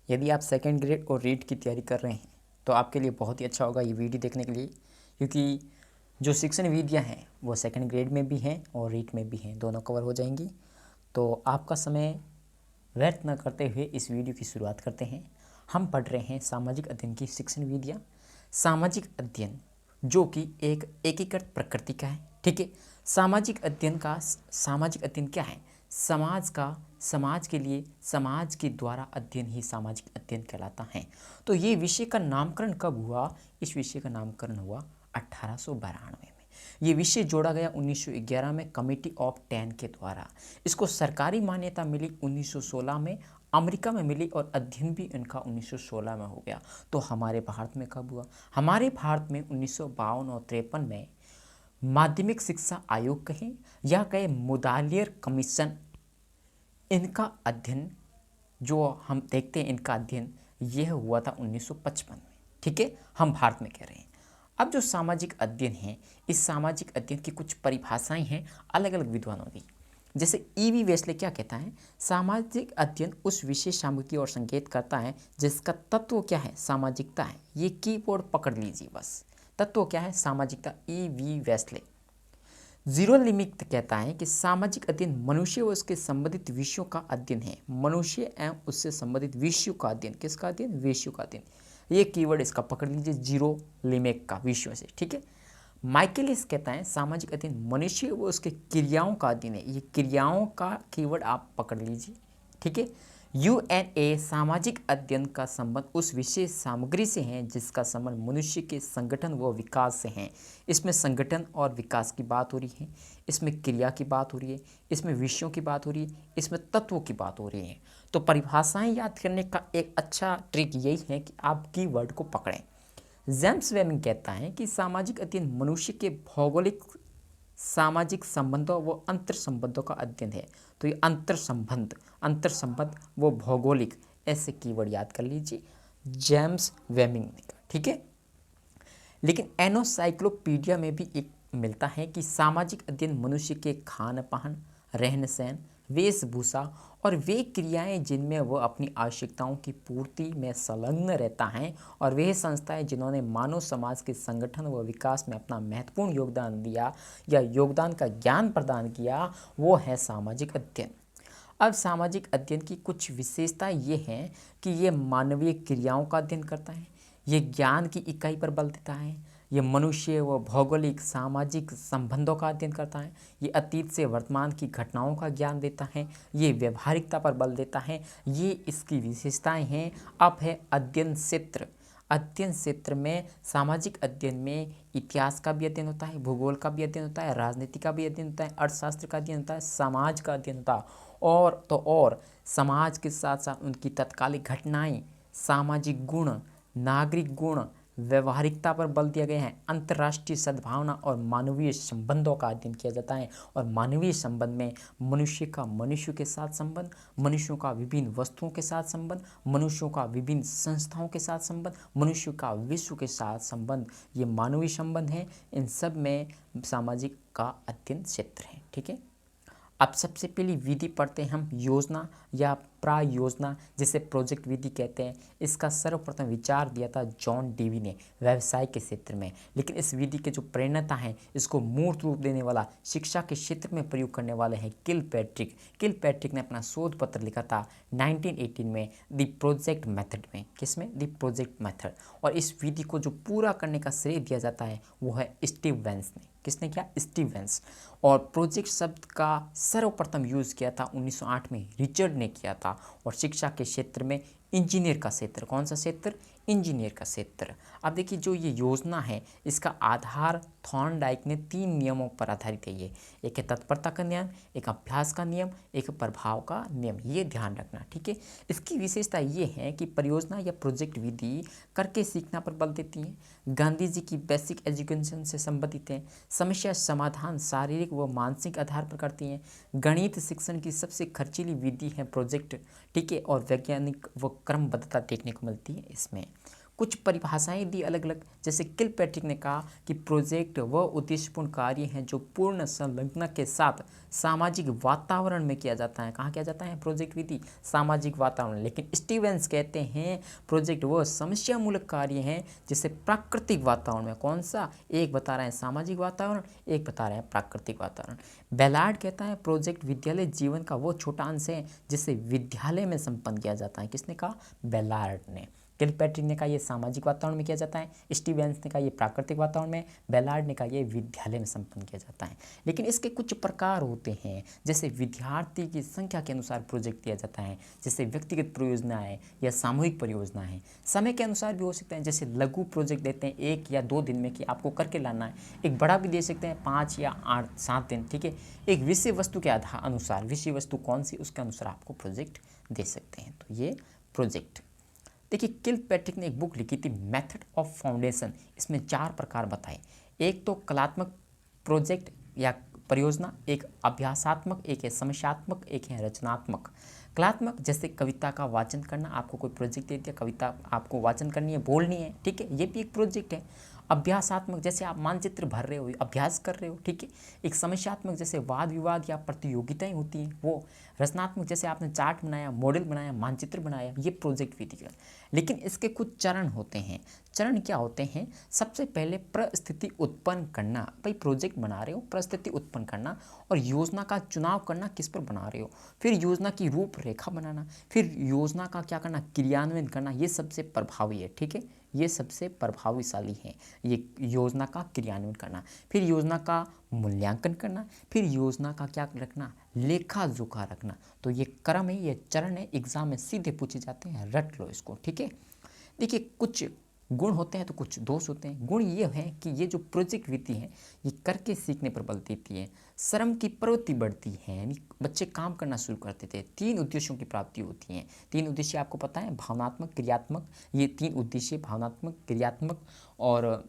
यदि आप second grade और रीट की तैयारी कर रहे हैं तो आपके लिए बहुत ही अच्छा होगा ये वीडियो देखने के लिए, क्योंकि जो शिक्षण विधियाँ हैं वो सेकंड ग्रेड में भी हैं और रीट में भी हैं, दोनों कवर हो जाएंगी। तो आपका समय व्यर्थ न करते हुए इस वीडियो की शुरुआत करते हैं। हम पढ़ रहे हैं सामाजिक अध्ययन की शिक्षण विधियाँ। सामाजिक अध्ययन जो कि एक एकीकृत प्रकृति का है, ठीक है। सामाजिक अध्ययन क्या है? समाज के लिए समाज के द्वारा अध्ययन ही सामाजिक अध्ययन कहलाता है। तो ये विषय का नामकरण कब हुआ? इस विषय का नामकरण हुआ 1892 में। ये विषय जोड़ा गया 1911 में कमेटी ऑफ 10 के द्वारा। इसको सरकारी मान्यता मिली 1916 में, अमेरिका में मिली और अध्ययन भी इनका 1916 में हो गया। तो हमारे भारत में कब हुआ? हमारे भारत में 1952 और 53 में माध्यमिक शिक्षा आयोग कहें या कहे मुदालियर कमीशन, इनका अध्ययन जो हम देखते हैं, इनका अध्ययन यह हुआ था 1955 में, ठीक है। हम भारत में कह रहे हैं। अब जो सामाजिक अध्ययन है, इस सामाजिक अध्ययन की कुछ परिभाषाएं हैं अलग अलग विद्वानों की। जैसे ईवी वेस्ले क्या कहता है? सामाजिक अध्ययन उस विशेष सामग्री की ओर संकेत करता है जिसका तत्व क्या है? सामाजिकता है। ये कीवर्ड पकड़ लीजिए बस। तत्व क्या है? सामाजिकता। EV Wesley. जीरो लिमिट कहता है कि सामाजिक अध्ययन मनुष्य व उसके संबंधित विषयों का अध्ययन है। मनुष्य एवं उससे संबंधित विषयों का अध्ययन। किसका अध्ययन? विषयों का अध्ययन। ये कीवर्ड इसका पकड़ लीजिए, जीरो लिमिट का, विषयों से, ठीक है। माइकलिस कहता है सामाजिक अध्ययन मनुष्य व उसके क्रियाओं का अध्ययन है। ये क्रियाओं का कीवर्ड आप पकड़ लीजिए, ठीक है। यूएनए सामाजिक अध्ययन का संबंध उस विशेष सामग्री से है जिसका संबंध मनुष्य के संगठन व विकास से है। इसमें संगठन और विकास की बात हो रही है, इसमें क्रिया की बात हो रही है, इसमें विषयों की बात हो रही है, इसमें तत्वों की बात हो रही है। तो परिभाषाएं याद करने का एक अच्छा ट्रिक यही है कि आप कीवर्ड को पकड़ें। जेम्स वेमिंग कहता है कि सामाजिक अध्ययन मनुष्य के भौगोलिक सामाजिक संबंधों व अंतर संबंधों का अध्ययन है। तो ये अंतर संबंध वो भौगोलिक, ऐसे कीवर्ड याद कर लीजिए जेम्स वेमिंग ने कहा, ठीक है। लेकिन एनोसाइक्लोपीडिया में भी एक मिलता है कि सामाजिक अध्ययन मनुष्य के खान पान, रहन सहन, वेशभूषा और वे क्रियाएं जिनमें वह अपनी आवश्यकताओं की पूर्ति में संलग्न रहता है और वे संस्थाएं जिन्होंने मानव समाज के संगठन व विकास में अपना महत्वपूर्ण योगदान दिया या योगदान का ज्ञान प्रदान किया, वो है सामाजिक अध्ययन। अब सामाजिक अध्ययन की कुछ विशेषताएं ये हैं कि ये मानवीय क्रियाओं का अध्ययन करता है, ये ज्ञान की इकाई पर बल देता है, ये मनुष्य व भौगोलिक सामाजिक संबंधों का अध्ययन करता है, ये अतीत से वर्तमान की घटनाओं का ज्ञान देता है, ये व्यवहारिकता पर बल देता है। ये इसकी विशेषताएं हैं। अब है अध्ययन क्षेत्र। अध्ययन क्षेत्र में सामाजिक अध्ययन में इतिहास का भी अध्ययन होता है, भूगोल का भी अध्ययन होता है, राजनीति का भी अध्ययन होता है, अर्थशास्त्र का अध्ययन होता है, समाज का अध्ययन होता है और समाज के साथ साथ उनकी तत्कालिक घटनाएं, सामाजिक गुण, नागरिक गुण, व्यवहारिकता पर बल दिया गया है। अंतर्राष्ट्रीय सद्भावना और मानवीय संबंधों का अध्ययन किया जाता है और मानवीय संबंध में मनुष्य का मनुष्य के साथ संबंध, मनुष्यों का विभिन्न वस्तुओं के साथ संबंध, मनुष्यों का विभिन्न संस्थाओं के साथ संबंध, मनुष्य का विश्व के साथ संबंध, ये मानवीय संबंध हैं। इन सब में सामाजिक का अध्ययन क्षेत्र है, ठीक है। अब सबसे पहली विधि पढ़ते हैं हम, योजना या प्रायोजना, जिसे प्रोजेक्ट विधि कहते हैं। इसका सर्वप्रथम विचार दिया था जॉन डेवी ने व्यवसाय के क्षेत्र में। लेकिन इस विधि के जो प्रणेता हैं, इसको मूर्त रूप देने वाला, शिक्षा के क्षेत्र में प्रयोग करने वाले हैं किलपैट्रिक ने अपना शोध पत्र लिखा था 1918 में द प्रोजेक्ट मेथड में। किसमें? The project method. और इस विधि को जो पूरा करने का श्रेय दिया जाता है वो है स्टीव वेंस ने। किसने किया? Steve veins. और प्रोजेक्ट शब्द का सर्वप्रथम यूज़ किया था 1908 में रिचर्ड ने किया था। और शिक्षा के क्षेत्र में इंजीनियर का क्षेत्र, कौन सा क्षेत्र? इंजीनियर का क्षेत्र। अब देखिए, जो ये योजना है इसका आधार थॉर्नडाइक ने 3 नियमों पर आधारित है। ये एक है तत्परता का नियम, एक अभ्यास का नियम, एक प्रभाव का नियम। ये ध्यान रखना, ठीक है। इसकी विशेषता ये है कि परियोजना या प्रोजेक्ट विधि करके सीखना पर बल देती है, गांधी जी की बेसिक एजुकेशन से संबंधित है, समस्या समाधान शारीरिक व मानसिक आधार पर करती हैं, गणित शिक्षण की सबसे खर्चीली विधि है प्रोजेक्ट, ठीक है। और वैज्ञानिक व क्रमबद्धता देखने को मिलती है इसमें। कुछ परिभाषाएं दी अलग अलग, जैसे किलपैट्रिक ने कहा कि प्रोजेक्ट वह उद्देश्यपूर्ण कार्य हैं जो पूर्ण संलग्नता के साथ सामाजिक वातावरण में किया जाता है। कहाँ किया जाता है प्रोजेक्ट विधि? सामाजिक वातावरण। लेकिन स्टीवेंस कहते हैं प्रोजेक्ट वह समस्या मूलक कार्य हैं जिसे प्राकृतिक वातावरण में, कौन सा? एक बता रहे हैं सामाजिक वातावरण, एक बता रहे हैं प्राकृतिक वातावरण। बेलार्ड कहता है प्रोजेक्ट विद्यालय जीवन का वो छोटा अंश है जिसे विद्यालय में संपन्न किया जाता है। किसने कहा? बेलार्ड ने। किलपैट्रिक ने कहा ये सामाजिक वातावरण में किया जाता है, स्टीवेंस ने कहा ये प्राकृतिक वातावरण में, बेलार्ड ने कहा ये विद्यालय में संपन्न किया जाता है। लेकिन इसके कुछ प्रकार होते हैं, जैसे विद्यार्थी की संख्या के अनुसार प्रोजेक्ट दिया जाता है, जैसे व्यक्तिगत परियोजनाएं या सामूहिक परियोजनाएं। समय के अनुसार भी हो सकते हैं, जैसे लघु प्रोजेक्ट देते हैं 1 या 2 दिन में कि आपको करके लाना है। एक बड़ा भी दे सकते हैं 5 या 8 7 दिन, ठीक है। एक विषय वस्तु के आधार अनुसार, विषय वस्तु कौन सी उसके अनुसार आपको प्रोजेक्ट दे सकते हैं। तो ये प्रोजेक्ट। देखिए किलपैट्रिक ने एक बुक लिखी थी मेथड ऑफ फाउंडेशन, इसमें 4 प्रकार बताए। एक तो कलात्मक प्रोजेक्ट या परियोजना, एक अभ्यासात्मक, एक है समस्यात्मक, एक है रचनात्मक। कलात्मक जैसे कविता का वाचन करना, आपको कोई प्रोजेक्ट दे दिया, कविता आपको वाचन करनी है, बोलनी है, ठीक है, ये भी एक प्रोजेक्ट है। अभ्यासात्मक जैसे आप मानचित्र भर रहे हो, अभ्यास कर रहे हो, ठीक है। एक समस्यात्मक जैसे वाद विवाद या प्रतियोगिताएं होती हैं वो। रचनात्मक जैसे आपने चार्ट बनाया, मॉडल बनाया, मानचित्र बनाया, ये प्रोजेक्ट विधि का। लेकिन इसके कुछ चरण होते हैं। चरण क्या होते हैं? सबसे पहले परिस्थिति उत्पन्न करना, भाई प्रोजेक्ट बना रहे हो, परिस्थिति उत्पन्न करना और योजना का चुनाव करना, किस पर बना रहे हो। फिर योजना की रूपरेखा बनाना, फिर योजना का क्या करना, क्रियान्वयन करना, ये सबसे प्रभावी है, ठीक है, ये सबसे प्रभावशाली है, ये योजना का क्रियान्वयन करना। फिर योजना का मूल्यांकन करना, फिर योजना का क्या रखना, लेखा जोखा रखना। तो ये क्रम है, ये चरण है, एग्जाम में सीधे पूछे जाते हैं, रट लो इसको, ठीक है। देखिए कुछ गुण होते हैं तो कुछ दोष होते हैं। गुण ये है कि ये जो प्रोजेक्ट विधि है ये करके सीखने पर बल देती है, श्रम की प्रवृत्ति बढ़ती है, यानी बच्चे काम करना शुरू करते थे। 3 उद्देश्यों की प्राप्ति होती है। 3 उद्देश्य आपको पता है, भावनात्मक, क्रियात्मक, ये 3 उद्देश्य भावनात्मक, क्रियात्मक और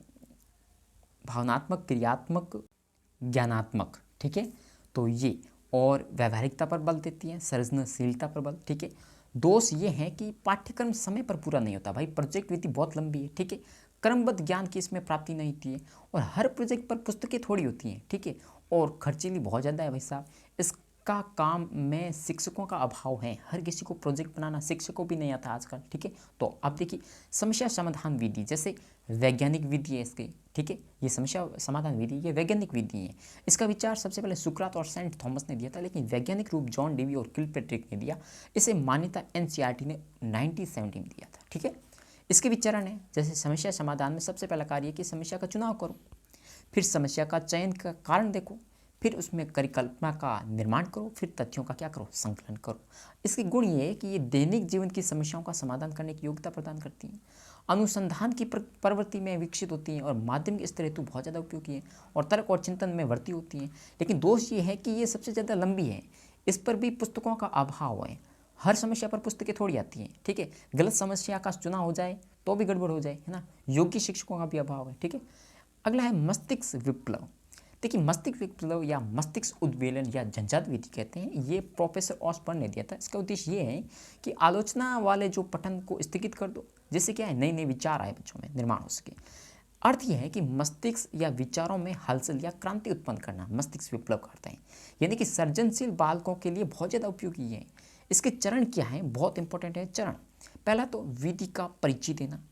ज्ञानात्मक, ठीक है। तो ये और व्यावहारिकता पर बल देती है, सृजनशीलता पर बल, ठीक है। दोष ये है कि पाठ्यक्रम समय पर पूरा नहीं होता, भाई प्रोजेक्ट विधि बहुत लंबी है, ठीक है, क्रमबद्ध ज्ञान की इसमें प्राप्ति नहीं होती है और हर प्रोजेक्ट पर पुस्तकें थोड़ी होती हैं, ठीक है, और खर्चीली बहुत ज़्यादा है भाई साहब। इसका काम में शिक्षकों का अभाव है, हर किसी को प्रोजेक्ट बनाना शिक्षकों भी नहीं आता आजकल, ठीक है। तो अब देखिए समस्या समाधान विधि जैसे वैज्ञानिक विधि है इसके, ठीक है, ये समस्या समाधान विधि ये वैज्ञानिक विधि है। इसका विचार सबसे पहले सुकरात और सेंट थॉमस ने दिया था, लेकिन वैज्ञानिक रूप जॉन डेवी और किलपैट्रिक ने दिया। इसे मान्यता एनसीईआरटी ने 1970 में दिया था, ठीक है। इसके विचरण है, जैसे समस्या समाधान में सबसे पहला कार्य कि समस्या का चुनाव करो, फिर समस्या का चयन का कारण देखो, फिर उसमें परिकल्पना का निर्माण करो, फिर तथ्यों का क्या करो, संकलन करो। इसके गुण ये है कि ये दैनिक जीवन की समस्याओं का समाधान करने की योग्यता प्रदान करती हैं, अनुसंधान की प्रवृत्ति में विकसित होती हैं और माध्यमिक स्तर हेतु बहुत ज़्यादा उपयोगी है और तर्क और चिंतन में भर्ती होती हैं। लेकिन दोष ये है कि ये सबसे ज़्यादा लंबी है, इस पर भी पुस्तकों का अभाव है, हर समस्या पर पुस्तकें थोड़ी आती हैं, ठीक है। गलत समस्या का चुनाव हो जाए तो भी गड़बड़ हो जाए, है ना, योग्य शिक्षकों का भी अभाव है, ठीक है। अगला है मस्तिष्क विप्लव। देखिए मस्तिष्क विप्लव या मस्तिष्क उद्वेलन या झंझाट विधि कहते हैं, ये प्रोफेसर ऑसबर्न ने दिया था। इसका उद्देश्य ये है कि आलोचना वाले जो पठन को स्थगित कर दो, जिससे क्या है नए नए विचार आए बच्चों में निर्माण हो सके। अर्थ यह है कि मस्तिष्क या विचारों में हलचल या क्रांति उत्पन्न करना मस्तिष्क विप्लव करते हैं, यानी कि सृजनशील बालकों के लिए बहुत ज़्यादा उपयोगी है। इसके चरण क्या है, बहुत इंपॉर्टेंट है चरण। पहला तो विधि का परिचय देना,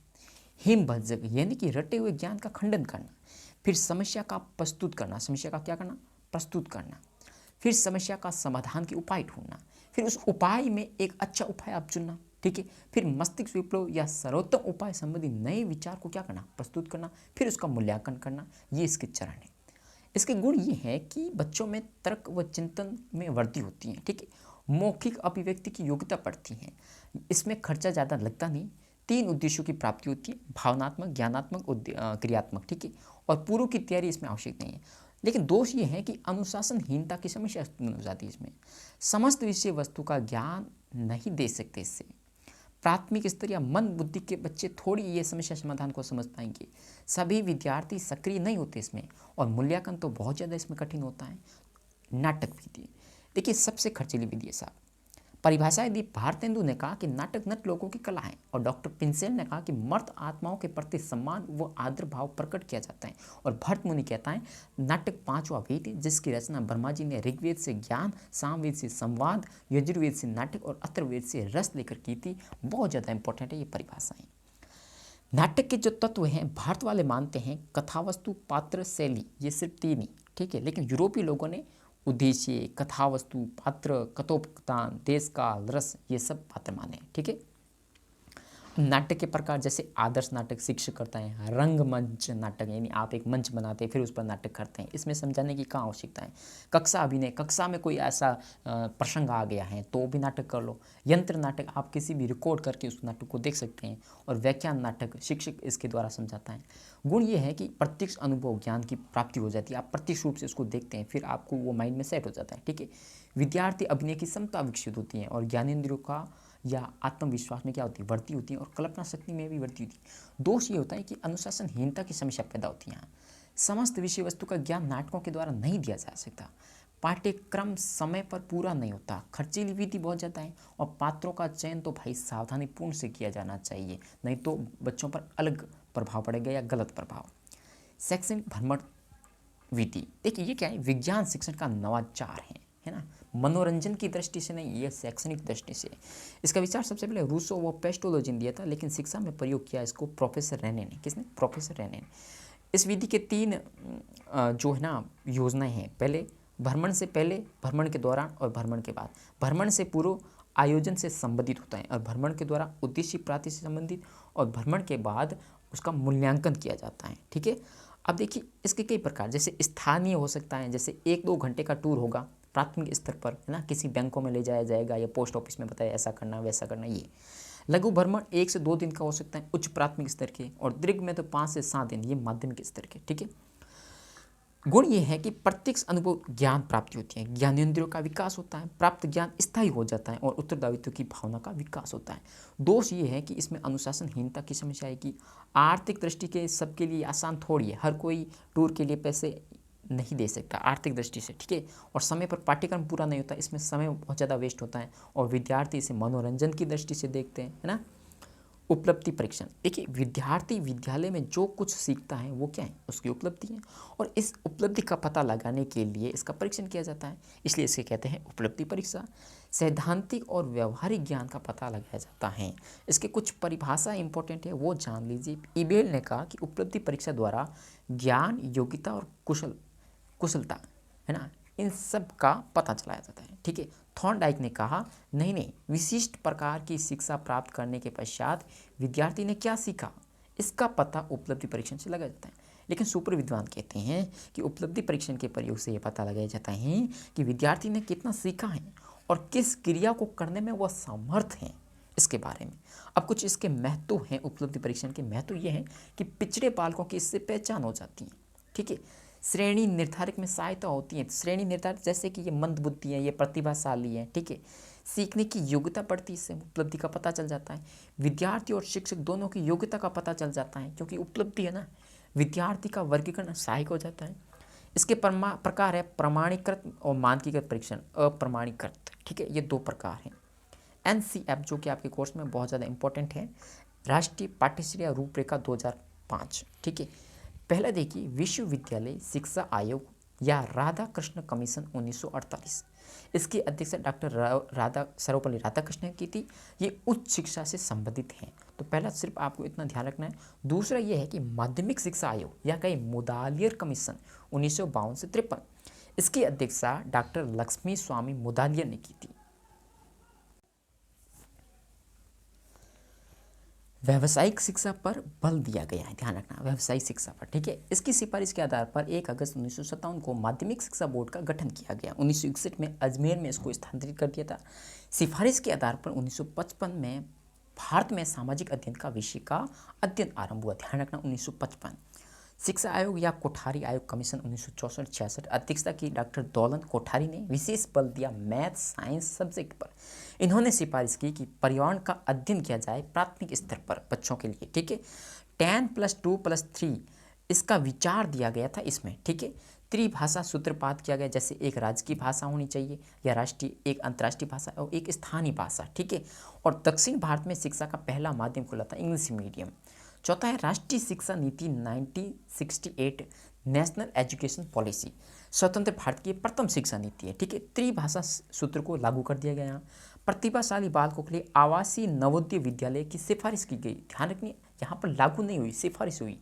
हिमभज्जक यानी कि रटे हुए ज्ञान का खंडन करना, फिर समस्या का प्रस्तुत करना, समस्या का क्या करना, प्रस्तुत करना, फिर समस्या का समाधान के उपाय ढूंढना, फिर उस उपाय में एक अच्छा उपाय आप चुनना, ठीक है, फिर मस्तिष्क विप्लव या सर्वोत्तम उपाय संबंधी नए विचार को क्या करना, प्रस्तुत करना, फिर उसका मूल्यांकन करना, ये इसके चरण है। इसके गुण ये है कि बच्चों में तर्क व चिंतन में वृद्धि होती है, ठीक है, मौखिक अभिव्यक्ति की योग्यता बढ़ती है, इसमें खर्चा ज़्यादा लगता नहीं, 3 उद्देश्यों की प्राप्ति होती है, भावनात्मक, ज्ञानात्मक, क्रियात्मक, ठीक है, और पूर्व की तैयारी इसमें आवश्यक नहीं है। लेकिन दोष ये है कि अनुशासनहीनता की समस्या उत्पन्न हो जाती है इसमें, समस्त विषय वस्तु का ज्ञान नहीं दे सकते इससे। प्राथमिक स्तर या मन बुद्धि के बच्चे थोड़ी ये समस्या समाधान को समझ पाएंगे, सभी विद्यार्थी सक्रिय नहीं होते इसमें, और मूल्यांकन तो बहुत ज़्यादा इसमें कठिन होता है। नाटक विधि देखिए सबसे खर्चीली विधि है साहब। परिभाषा यदि भारतेंदु ने कहा कि नाटक नट लोगों की कला है, और डॉक्टर पिंसेल ने कहा कि मर्द आत्माओं के प्रति सम्मान व आदर भाव प्रकट किया जाता है, और भट्ट मुनि कहता है नाटक पांचवा वेद है जिसकी रचना ब्रह्मा जी ने ऋग्वेद से ज्ञान, सामवेद से संवाद, यजुर्वेद से नाटक और अथर्ववेद से रस लेकर की थी। बहुत ज़्यादा इंपॉर्टेंट है ये परिभाषाएं। नाटक के जो तत्व हैं भारत वाले मानते हैं कथावस्तु, पात्र, शैली, ये सिर्फ तीन ही, ठीक है। लेकिन यूरोपीय लोगों ने उद्देश्य, कथावस्तु, पात्र, कथोपकथन, देश काल, रस, ये सब पात्र माने, ठीक है। नाटक के प्रकार जैसे आदर्श नाटक शिक्षक करता है, रंगमंच नाटक यानी आप एक मंच बनाते हैं फिर उस पर नाटक करते हैं, इसमें समझाने की कहाँ आवश्यकता है। कक्षा अभिनय, कक्षा में कोई ऐसा प्रसंग आ गया है तो भी नाटक कर लो। यंत्र नाटक, आप किसी भी रिकॉर्ड करके उस नाटक को देख सकते हैं। और व्याख्यान नाटक, शिक्षक इसके द्वारा समझाता है। गुण ये है कि प्रत्यक्ष अनुभव ज्ञान की प्राप्ति हो जाती है, आप प्रत्यक्ष रूप से उसको देखते हैं फिर आपको वो माइंड में सेट हो जाता है, ठीक है। विद्यार्थी अभिनय की क्षमता विकसित होती है, और ज्ञानेंद्रियों का या आत्मविश्वास में क्या होती है, वृद्धि होती है, और कल्पना शक्ति में भी वृद्धि होती है। दोष ये होता है कि अनुशासनहीनता की समस्या पैदा होती है। समस्त विषय वस्तु का ज्ञान नाटकों के द्वारा नहीं दिया जा सकता। पाठ्यक्रम समय पर पूरा नहीं होता, खर्चीली विधि बहुत ज़्यादा है, और पात्रों का चयन तो भाई सावधानीपूर्ण से किया जाना चाहिए, नहीं तो बच्चों पर अलग प्रभाव पड़ेगा या गलत प्रभाव। शैक्षणिक भ्रमण विधि, देखिए ये क्या है, विज्ञान शिक्षण का नवाचार है ना, मनोरंजन की दृष्टि से नहीं, ये शैक्षणिक दृष्टि से। इसका विचार सबसे पहले रूसो व पेस्टोलॉजी ने दिया था, लेकिन शिक्षा में प्रयोग किया इसको प्रोफेसर रेने ने। किसने? प्रोफेसर रेने ने। इस विधि के तीन जो है ना योजनाएं हैं, पहले भ्रमण से पहले, भ्रमण के दौरान और भ्रमण के बाद। भ्रमण से पूर्व आयोजन से संबंधित होता है, और भ्रमण के द्वारा उद्देश्य प्राप्ति से संबंधित, और भ्रमण के बाद उसका मूल्यांकन किया जाता है, ठीक है। अब देखिए इसके कई प्रकार, जैसे स्थानीय हो सकता है, जैसे 1-2 घंटे का टूर होगा प्राथमिक स्तर पर, है ना, किसी बैंकों में ले जाया जाएगा या पोस्ट ऑफिस में बताया ऐसा करना वैसा करना। ये लघु भ्रमण 1 से 2 दिन का हो सकता है उच्च प्राथमिक स्तर के, और दीर्घ में तो 5 से 7 दिन, ये माध्यमिक स्तर के, ठीक है। गुण ये है कि प्रत्यक्ष अनुभव ज्ञान प्राप्ति होती है, ज्ञानेंद्रियों का विकास होता है, प्राप्त ज्ञान स्थायी हो जाता है, और उत्तरदायित्व की भावना का विकास होता है। दोष ये है कि इसमें अनुशासनहीनता की समस्या है कि आर्थिक दृष्टि के सबके लिए आसान थोड़ी है, हर कोई टूर के लिए पैसे नहीं दे सकता आर्थिक दृष्टि से, ठीक है। और समय पर पाठ्यक्रम पूरा नहीं होता, इसमें समय बहुत ज़्यादा वेस्ट होता है, और विद्यार्थी इसे मनोरंजन की दृष्टि से देखते हैं, है ना। उपलब्धि परीक्षण, देखिए विद्यार्थी विद्यालय में जो कुछ सीखता है वो क्या है, उसकी उपलब्धि है, और इस उपलब्धि का पता लगाने के लिए इसका परीक्षण किया जाता है, इसलिए इसे कहते हैं उपलब्धि परीक्षा। सैद्धांतिक और व्यवहारिक ज्ञान का पता लगाया जाता है। इसके कुछ परिभाषा इंपॉर्टेंट है वो जान लीजिए। इबेल ने कहा कि उपलब्धि परीक्षा द्वारा ज्ञान, योग्यता और कुशलता, है ना, इन सब का पता चलाया जाता है, ठीक है। थॉर्नडाइक ने कहा नहीं, विशिष्ट प्रकार की शिक्षा प्राप्त करने के पश्चात विद्यार्थी ने क्या सीखा इसका पता उपलब्धि परीक्षण से लगाया जाता है। लेकिन सुपर विद्वान कहते हैं कि उपलब्धि परीक्षण के प्रयोग से यह पता लगाया जाता है कि विद्यार्थी ने कितना सीखा है और किस क्रिया को करने में वह समर्थ है, इसके बारे में। अब कुछ इसके महत्व हैं, उपलब्धि परीक्षण के महत्व ये हैं कि पिछड़े बालकों की इससे पहचान हो जाती है, ठीक है। श्रेणी निर्धारक में सहायता होती है, श्रेणी निर्धारक जैसे कि ये मंद बुद्धि है, ये प्रतिभाशाली है, ठीक है। सीखने की योग्यता बढ़ती है, इससे उपलब्धि का पता चल जाता है। विद्यार्थी और शिक्षक दोनों की योग्यता का पता चल जाता है, क्योंकि उपलब्धि है ना। विद्यार्थी का वर्गीकरण सहायक हो जाता है। इसके प्रकार है प्रमाणीकृत और मानकीकृत परीक्षण, अप्रमाणीकृत, ठीक है। ये 2 प्रकार हैं। NCF जो कि आपके कोर्स में बहुत ज़्यादा इंपॉर्टेंट है, राष्ट्रीय पाठ्यचर्या रूपरेखा 2005, ठीक है। पहला देखिए विश्वविद्यालय शिक्षा आयोग या राधा कृष्ण कमीशन 1948, इसकी अध्यक्षता डॉक्टर सर्वपल्ली राधाकृष्णन की थी। ये उच्च शिक्षा से संबंधित हैं, तो पहला सिर्फ आपको इतना ध्यान रखना है। दूसरा ये है कि माध्यमिक शिक्षा आयोग या कहीं मुदालियर कमीशन 1952 से 53, इसकी अध्यक्षता डॉक्टर लक्ष्मी स्वामी मुदालियर ने की थी। व्यावसायिक शिक्षा पर बल दिया गया है, ध्यान रखना, व्यावसायिक शिक्षा पर, ठीक है। इसकी सिफारिश के आधार पर 1 अगस्त 1957 को माध्यमिक शिक्षा बोर्ड का गठन किया गया। 1961 में अजमेर में इसको स्थानांतरित कर दिया था। सिफारिश के आधार पर 1955 में भारत में सामाजिक अध्ययन का विषय का अध्ययन आरंभ हुआ, ध्यान रखना, 1955। शिक्षा आयोग या कोठारी आयोग कमीशन 1964-66, अध्यक्षता की डॉक्टर दौलत कोठारी ने विशेष बल दिया मैथ साइंस सब्जेक्ट पर। इन्होंने सिफारिश की कि पर्यावरण का अध्ययन किया जाए प्राथमिक स्तर पर बच्चों के लिए, ठीक है। 10+2+3 इसका विचार दिया गया था इसमें, ठीक है। त्रिभाषा सूत्रपात किया गया, जैसे एक राज्य की भाषा होनी चाहिए या राष्ट्रीय, एक अंतर्राष्ट्रीय भाषा और एक स्थानीय भाषा, ठीक है। और दक्षिण भारत में शिक्षा का पहला माध्यम खुला था इंग्लिश मीडियम। चौथा है राष्ट्रीय शिक्षा नीति 1968 नेशनल एजुकेशन पॉलिसी, स्वतंत्र भारत की प्रथम शिक्षा नीति है, ठीक है। त्रिभाषा सूत्र को लागू कर दिया गया। प्रतिभाशाली बालकों के लिए आवासीय नवोदय विद्यालय की सिफारिश की गई। ध्यान रखनी, यहाँ पर लागू नहीं हुई, सिफारिश हुई।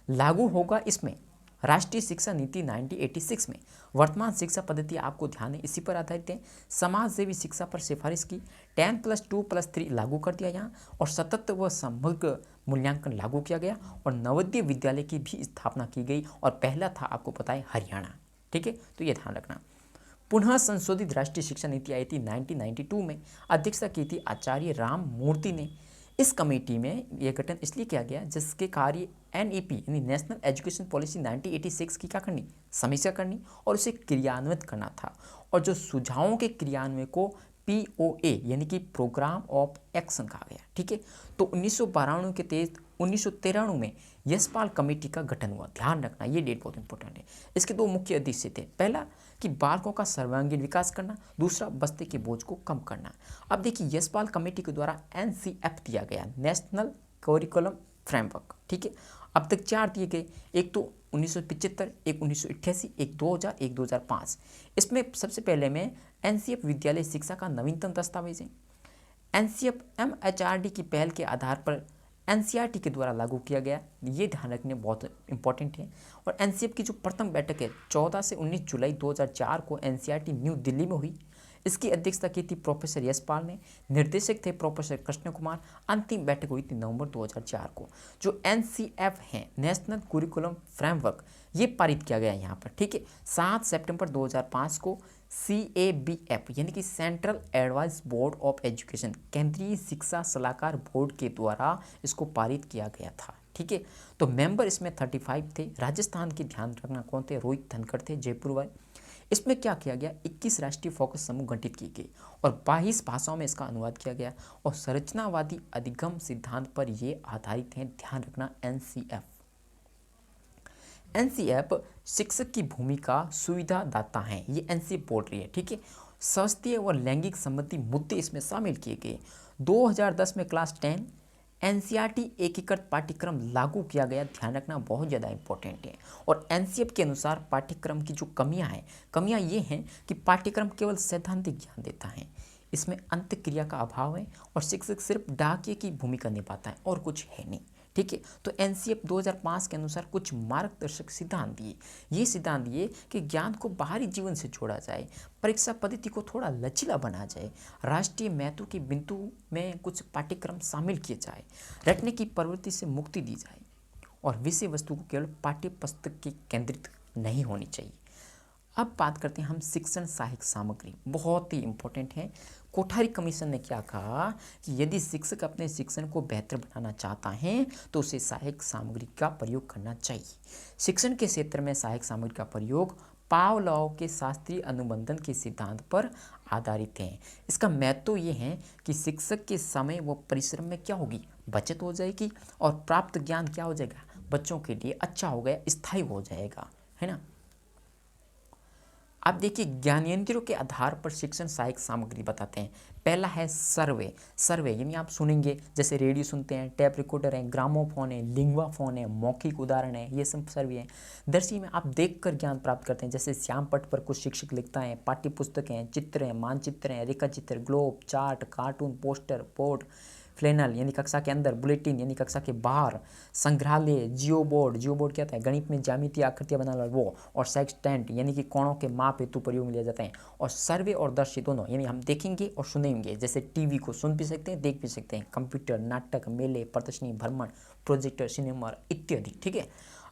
लागू होगा इसमें राष्ट्रीय शिक्षा नीति 1986 में। वर्तमान शिक्षा पद्धति आपको ध्यान है इसी पर आधारित है। समाज सेवी शिक्षा पर सिफारिश की। 10+2+3 लागू कर दिया यहाँ, और सतत व समग्र मूल्यांकन लागू किया गया, और नवोदय विद्यालय की भी स्थापना की गई, और पहला था आपको पता है हरियाणा, ठीक है। तो ये ध्यान रखना। पुनः संशोधित राष्ट्रीय शिक्षा नीति आई थी 1992 में, अध्यक्षता की थी आचार्य राम मूर्ति ने। इस कमेटी में यह गठन इसलिए किया गया जिसके कार्य NEP यानी नेशनल एजुकेशन पॉलिसी 1986 की क्या करनी, समीक्षा करनी और उसे क्रियान्वित करना था, और जो सुझावों के क्रियान्वयन को POA यानी कि प्रोग्राम ऑफ एक्शन कहा गया, ठीक है। तो 1992 के तहत 1993 में यशपाल कमेटी का गठन हुआ। ध्यान रखना, ये डेट बहुत इंपॉर्टेंट है। इसके दो मुख्य उद्देश्य थे, पहला कि बालकों का सर्वांगीण विकास करना, दूसरा बस्ते के बोझ को कम करना। अब देखिए यशपाल कमेटी के द्वारा NCF दिया गया, नेशनल करिकुलम फ्रेमवर्क, ठीक है। अब तक 4 दिए गए, एक तो 1975, एक 1988, एक 2000, एक 2005। इसमें सबसे पहले में NCF विद्यालय शिक्षा का नवीनतम दस्तावेज है। NCF MHRD की पहल के आधार पर NCERT के द्वारा लागू किया गया, ये ध्यान रखने बहुत इंपॉर्टेंट है। और NCF की जो प्रथम बैठक है 14 से 19 जुलाई 2004 को NCERT न्यू दिल्ली में हुई। इसकी अध्यक्षता की थी प्रोफेसर यशपाल ने, निर्देशक थे प्रोफेसर कृष्ण कुमार। अंतिम बैठक हुई थी नवंबर 2004 को। जो NCF है नेशनल करिकुलम फ्रेमवर्क, ये पारित किया गया यहाँ पर, ठीक है। 7 सितंबर 2005 को CABF यानी कि central advice board of education, केंद्रीय शिक्षा सलाहकार बोर्ड के द्वारा इसको पारित किया गया था, ठीक है। तो मेंबर इसमें 35 थे। राजस्थान के ध्यान रखना कौन थे, रोहित धनखड़ थे, जयपुर वाले। इसमें क्या किया गया, 21 राष्ट्रीय फोकस समूह गठित किए गए और 22 भाषाओं में इसका अनुवाद किया गया, और संरचनावादी अधिगम सिद्धांत पर ये आधारित है। ध्यान रखना NCF शिक्षक की भूमिका सुविधादाता है, ये NCF बोल रही है, ठीक है। स्वास्थ्य और लैंगिक संबंधी मुद्दे इसमें शामिल किए गए। 2010 में क्लास 10 NCERT एकीकृत पाठ्यक्रम लागू किया गया। ध्यान रखना बहुत ज़्यादा इंपॉर्टेंट है। और NCF के अनुसार पाठ्यक्रम की जो कमियां हैं, कमियां ये हैं कि पाठ्यक्रम केवल सैद्धांतिक ज्ञान देता है, इसमें अंतक्रिया का अभाव है, और शिक्षक सिर्फ डाकिये की भूमिका निभाता है और कुछ है नहीं, ठीक है। तो NCF 2005 के अनुसार कुछ मार्गदर्शक सिद्धांत दिए। ये सिद्धांत दिए कि ज्ञान को बाहरी जीवन से जोड़ा जाए, परीक्षा पद्धति को थोड़ा लचीला बना जाए, राष्ट्रीय महत्व के बिंदु में कुछ पाठ्यक्रम शामिल किए जाए, रटने की प्रवृत्ति से मुक्ति दी जाए, और विषय वस्तु को केवल पाठ्य पुस्तक की केंद्रित नहीं होनी चाहिए। अब बात करते हैं हम शिक्षण सहायक सामग्री, बहुत ही इंपॉर्टेंट है। कोठारी कमीशन ने क्या कहा कि यदि शिक्षक अपने शिक्षण को बेहतर बनाना चाहता है तो उसे सहायक सामग्री का प्रयोग करना चाहिए। शिक्षण के क्षेत्र में सहायक सामग्री का प्रयोग पावलोव के शास्त्रीय अनुबंधन के सिद्धांत पर आधारित है। इसका महत्व ये है कि शिक्षक के समय व परिश्रम में क्या होगी, बचत हो जाएगी, और प्राप्त ज्ञान क्या हो जाएगा, बच्चों के लिए अच्छा हो गया, स्थायी हो जाएगा, है ना। अब देखिए ज्ञानेंद्रियों के आधार पर शिक्षण सहायक सामग्री बताते हैं। पहला है सर्वे। सर्वे यानी आप सुनेंगे, जैसे रेडियो सुनते हैं, टेप रिकॉर्डर है, ग्रामोफोन है, लिंगवा फोन है, मौखिक उदाहरण है, ये सब सर्वे है। दर्शी में आप देखकर ज्ञान प्राप्त करते हैं, जैसे श्याम पट पर कुछ शिक्षक लिखता है, पाठ्य पुस्तक हैं, चित्र हैं, मानचित्र हैं, रेखा चित्र, globe, chart, cartoon, poster, board, flannel यानी कक्षा के अंदर, बुलेटिन यानी कक्षा के बाहर, संग्रहालय, जियो बोर्ड क्या होता है, गणित में ज्यामितीय आकृतियां बनाना वो, और सेक्सटेंट यानी कि कोणों के माप हेतु प्रयोग में लिया जाता है। और सर्वे और दर्शी दोनों यानी हम देखेंगे और सुनेंगे, जैसे टीवी को सुन भी सकते हैं, देख भी सकते हैं, कंप्यूटर, नाटक, मेले, प्रदर्शनी, भ्रमण, प्रोजेक्टर, सिनेमा इत्यादि, ठीक है।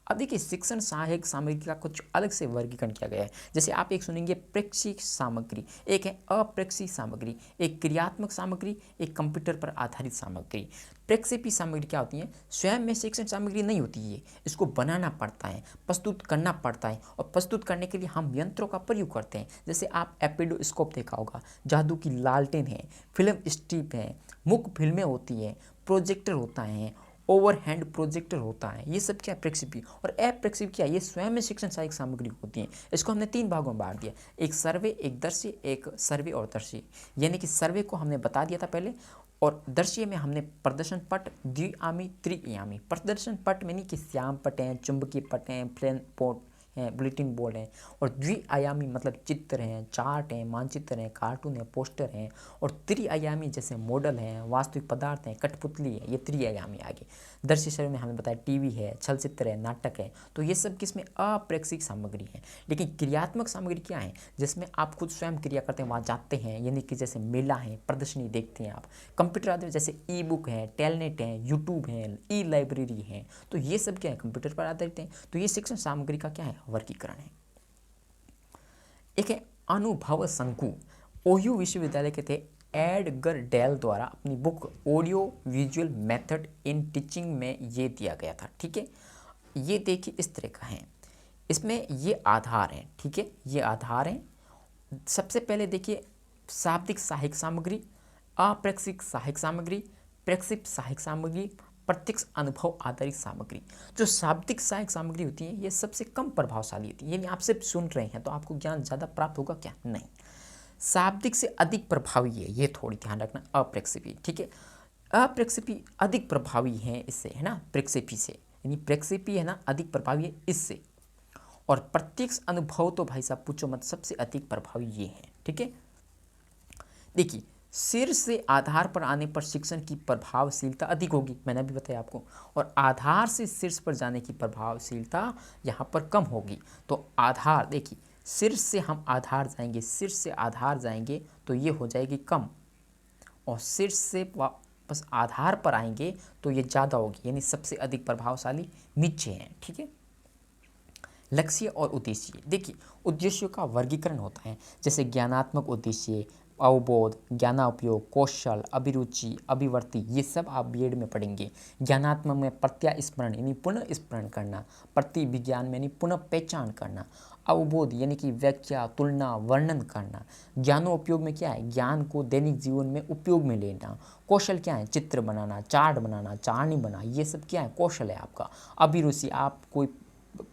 अब देखिए शिक्षण सहायक सामग्री का कुछ अलग से वर्गीकरण किया गया है। जैसे आप एक सुनेंगे प्रेक्षिक सामग्री, एक है अप्रेक्षिक सामग्री, एक क्रियात्मक सामग्री, एक कंप्यूटर पर आधारित सामग्री। प्रेक्षेपी सामग्री क्या होती है, स्वयं में शिक्षण सामग्री नहीं होती है, इसको बनाना पड़ता है, प्रस्तुत करना पड़ता है, और प्रस्तुत करने के लिए हम यंत्रों का प्रयोग करते हैं। जैसे आप एपिडोस्कोप देखा होगा, जादू की लालटेन है, फिल्म स्ट्रिप है, मुख्य फिल्में होती है, प्रोजेक्टर होता है, ओवरहेड प्रोजेक्टर होता है, ये सब क्या है प्रक्षेपी। और अप्रक्षेपी क्या है, ये स्वयं में शिक्षण सहायक सामग्री होती है। इसको हमने 3 भागों में बांट दिया, एक सर्वे, एक दृश्य, एक सर्वे और दृश्य। यानी कि सर्वे को हमने बता दिया था पहले, और दृश्य में हमने प्रदर्शन पट, द्विआयामी, त्रिआयामी। प्रदर्शन पट में नहीं कि श्याम पट हैं, चुंबकीय पट हैं, प्लेन पोर्ट हैं, बुलेटिन बोर्ड हैं। और द्विआयामी मतलब चित्र हैं, चार्ट हैं, मानचित्र हैं, कार्टून हैं, पोस्टर हैं। और त्रिआयामी जैसे मॉडल हैं, वास्तविक पदार्थ हैं, कठपुतली है, ये त्रिआयामी आगे। दृश्य शरीर में हमने बताया टीवी है, छलचित्र है, नाटक है। तो ये सब किसमें अप्रेक्षिक सामग्री है। लेकिन क्रियात्मक सामग्री क्या है, जिसमें आप खुद स्वयं क्रिया करते हैं, वहाँ जाते हैं, यानी कि जैसे मेला है, प्रदर्शनी देखते हैं आप। कंप्यूटर आधारित जैसे ई बुक है, टेलनेट है, यूट्यूब है, ई लाइब्रेरी है। तो ये सब क्या है, कंप्यूटर पर आधारित है। तो ये शिक्षण सामग्री का क्या है, वर्गीकरण है। एक है अनुभव शंकु। ओयू विश्वविद्यालय के थे एडगर डेल द्वारा अपनी book audio visual method in teaching में ये दिया गया था। ठीक है, ये देखिए इस तरह का है, इसमें ये आधार हैं। ठीक है, ये आधार हैं। सबसे पहले देखिए शाब्दिक सहायक सामग्री, अप्रेक्षिक सहायक सामग्री, प्रेक्षित सहायक सामग्री, प्रत्यक्ष अनुभव आधारित सामग्री। जो शाब्दिक सहायक सामग्री होती है ये सबसे कम प्रभावशाली होती है। यानी आप सिर्फ सुन रहे हैं तो आपको ज्ञान ज़्यादा प्राप्त होगा क्या, नहीं। शाब्दिक से अधिक प्रभावी है, ये थोड़ी ध्यान रखना, अप्रेक्षेपी। ठीक है, अप्रेक्षेपी अधिक प्रभावी है इससे, है ना, प्रेक्षेपी से। यानी प्रेक्षेपी है ना अधिक प्रभावी है इससे। और प्रत्यक्ष अनुभव तो भाई साहब पूछो मत, सबसे अधिक प्रभावी ये है। ठीक है, देखिए शीर्ष से आधार पर आने पर शिक्षण की प्रभावशीलता अधिक होगी, मैंने भी बताया आपको। और आधार से शीर्ष पर जाने की प्रभावशीलता यहाँ पर कम होगी। तो आधार देखिए, शीर्ष से हम आधार जाएंगे, शीर्ष से आधार जाएंगे तो ये हो जाएगी कम, और शीर्ष से वापस आधार पर आएंगे तो ये ज़्यादा होगी। यानी सबसे अधिक प्रभावशाली नीचे हैं। ठीक है, लक्ष्य और उद्देश्य। देखिए उद्देश्यों का वर्गीकरण होता है, जैसे ज्ञानात्मक उद्देश्य, अवबोध, ज्ञानोपयोग, कौशल, अभिरुचि, अभिवर्ती, ये सब आप बीएड में पढ़ेंगे। ज्ञानात्मक में प्रत्यास्मरण यानी पुनः स्मरण करना, प्रतिविज्ञान में यानी पुनः पहचान करना, अवबोध यानी कि व्याख्या, तुलना, वर्णन करना। ज्ञानोपयोग में क्या है, ज्ञान को दैनिक जीवन में उपयोग में लेना। कौशल क्या है, चित्र बनाना, चार्ट बनाना, चारणी बनाना, ये सब क्या है, कौशल है आपका। अभिरुचि, आप कोई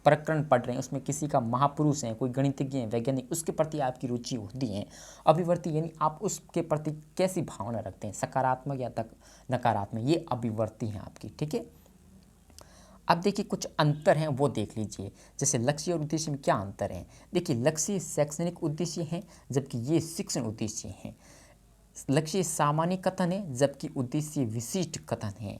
प्रकरण पढ़ रहे हैं, उसमें किसी का महापुरुष है, कोई गणितज्ञ है, वैज्ञानिक, उसके प्रति आपकी रुचि होती है। अभिवर्ती यानी आप उसके प्रति कैसी भावना रखते हैं, सकारात्मक या नकारात्मक, ये अभिवर्ती हैं आपकी। ठीक है, अब देखिए कुछ अंतर हैं वो देख लीजिए। जैसे लक्ष्य और उद्देश्य में क्या अंतर है, देखिए लक्ष्य शैक्षणिक उद्देश्य है जबकि ये शिक्षण उद्देश्य हैं। लक्ष्य सामान्य कथन है जबकि उद्देश्य विशिष्ट कथन है।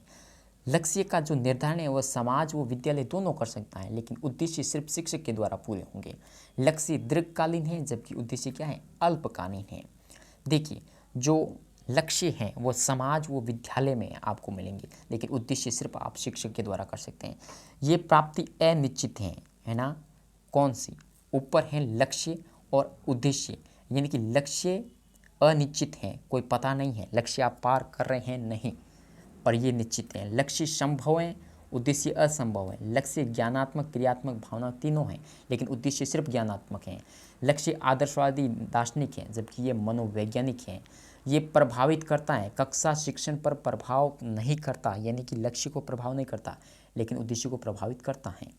लक्ष्य का जो निर्धारण है वह समाज व विद्यालय दोनों कर सकता है, लेकिन उद्देश्य सिर्फ शिक्षक के द्वारा पूरे होंगे। लक्ष्य दीर्घकालीन है जबकि उद्देश्य क्या है, अल्पकालीन है। देखिए जो लक्ष्य हैं वो समाज वो विद्यालय में आपको मिलेंगे, लेकिन उद्देश्य सिर्फ आप शिक्षक के द्वारा कर सकते हैं। ये प्राप्ति अनिश्चित है ना, कौन सी, ऊपर है लक्ष्य और उद्देश्य, यानी कि लक्ष्य अनिश्चित है, कोई पता नहीं है लक्ष्य आप पार कर रहे हैं नहीं, पर ये निश्चित है। लक्ष्य संभव है, उद्देश्य असंभव है। लक्ष्य ज्ञानात्मक, क्रियात्मक, भावना तीनों हैं, लेकिन उद्देश्य सिर्फ ज्ञानात्मक है। लक्ष्य आदर्शवादी दार्शनिक है जबकि ये मनोवैज्ञानिक है। ये प्रभावित करता है, कक्षा शिक्षण पर प्रभाव नहीं करता, यानी कि लक्ष्य को प्रभाव नहीं करता, लेकिन उद्देश्य को प्रभावित करता है।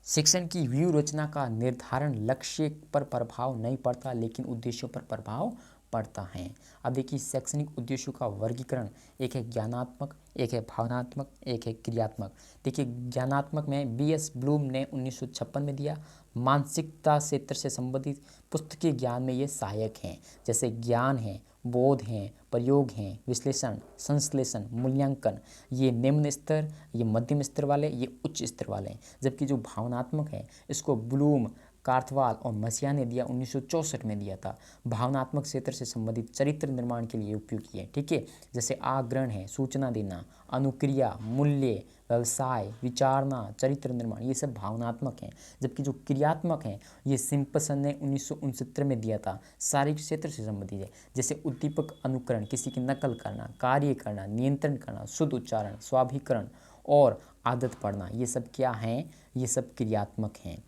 शिक्षण की व्यू रचना का निर्धारण लक्ष्य पर प्रभाव नहीं पड़ता, लेकिन उद्देश्यों पर प्रभाव पड़ता है। अब देखिए शैक्षणिक उद्देश्यों का वर्गीकरण, एक है ज्ञानात्मक, एक है भावनात्मक, एक है क्रियात्मक। देखिए ज्ञानात्मक में बीएस ब्लूम ने 1956 में दिया। मानसिकता क्षेत्र से संबंधित पुस्तकीय ज्ञान में ये सहायक हैं, जैसे ज्ञान है, बोध हैं, प्रयोग हैं, विश्लेषण, संश्लेषण, मूल्यांकन, ये निम्न स्तर, ये मध्यम स्तर वाले, ये उच्च स्तर वाले हैं। जबकि जो भावनात्मक है इसको ब्लूम, कार्थवाल और मसीहा ने दिया, 1964 में दिया था। भावनात्मक क्षेत्र से संबंधित चरित्र निर्माण के लिए उपयोगी है। ठीक है, जैसे आग्रहण है, सूचना देना, अनुक्रिया, मूल्य, व्यवसाय, विचारना, चरित्र निर्माण, ये सब भावनात्मक हैं। जबकि जो क्रियात्मक हैं ये सिम्पसन ने 1969 में दिया था, शारीरिक क्षेत्र से संबंधित है। जैसे उद्दीपक, अनुकरण, किसी की नकल करना, कार्य करना, नियंत्रण करना, शुद्ध उच्चारण, स्वाभिकरण और आदत पढ़ना, ये सब क्या हैं, ये सब क्रियात्मक हैं।